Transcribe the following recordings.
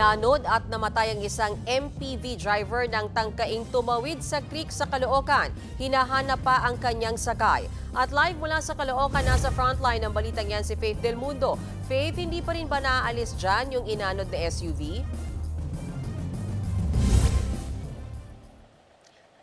Inanod at namatay ang isang MPV driver ng tangkaing tumawid sa creek sa Caloocan. Hinahanap pa ang kanyang sakay. At live mula sa Caloocan, nasa frontline ng balitang yan si Faith Del Mundo. Faith, hindi pa rin ba naaalis dyan yung inanod na SUV?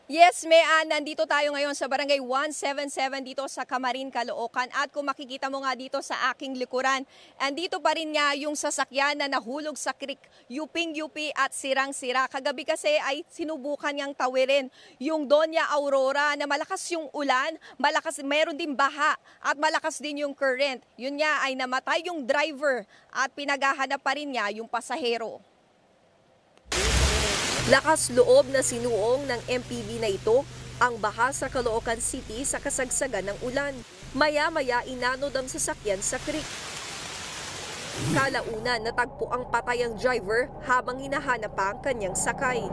Yes, Mean, nandito tayo ngayon sa Barangay 177 dito sa Camarin, Caloocan. At kung makikita mo nga dito sa aking likuran, andito pa rin nga yung sasakyan na nahulog sa creek, yuping-yupi at sirang-sira. Kagabi kasi ay sinubukan niyang tawirin yung Doña Aurora na malakas yung ulan, meron din baha at malakas din yung current. Yun nga ay namatay yung driver at pinaghahanap pa rin niya yung pasahero. Lakas loob na sinuong ng MPV na ito ang baha sa Caloocan City sa kasagsagan ng ulan. Maya-maya inanod ang sasakyan sa creek. Kalauna natagpo ang patay ang driver habang hinahanap pa ang kanyang sakay.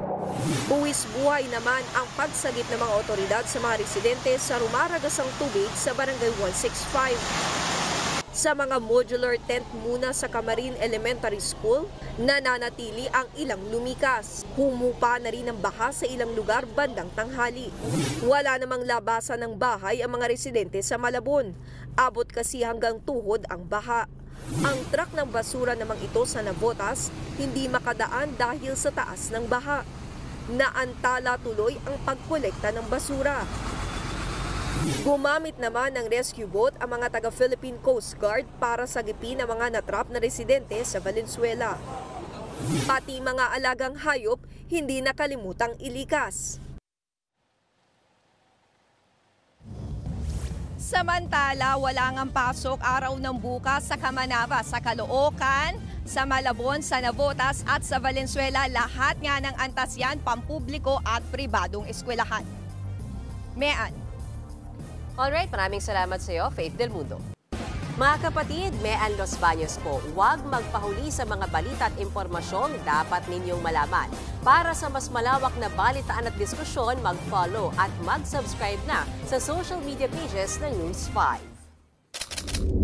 Buwis buhay naman ang pagsagip ng mga otoridad sa mga residente sa rumaragasang tubig sa Barangay 165. Sa mga modular tent muna sa Camarin Elementary School, nananatili ang ilang lumikas. Humupa na rin ang baha sa ilang lugar bandang tanghali. Wala namang labasan ng bahay ang mga residente sa Malabon. Abot kasi hanggang tuhod ang baha. Ang truck ng basura namang ito sa Navotas hindi makadaan dahil sa taas ng baha. Naantala tuloy ang pagkolekta ng basura. Gumamit naman ng rescue boat ang mga taga-Philippine Coast Guard para sagipin ang mga natrap na residente sa Valenzuela. Pati mga alagang hayop hindi nakalimutang ilikas. Samantala, wala ngang pasok araw ng bukas sa Camanava, sa Caloocan, sa Malabon, sa Navotas at sa Valenzuela. Lahat nga ng antas yan, pampubliko at pribadong eskwelahan. Mean. Alright, maraming salamat sa iyo, Faith Del Mundo. Mga kapatid, Mean Los Baños po, huwag magpahuli sa mga balita at impormasyong dapat ninyong malaman. Para sa mas malawak na balitaan at diskusyon, mag-follow at mag-subscribe na sa social media pages ng News 5.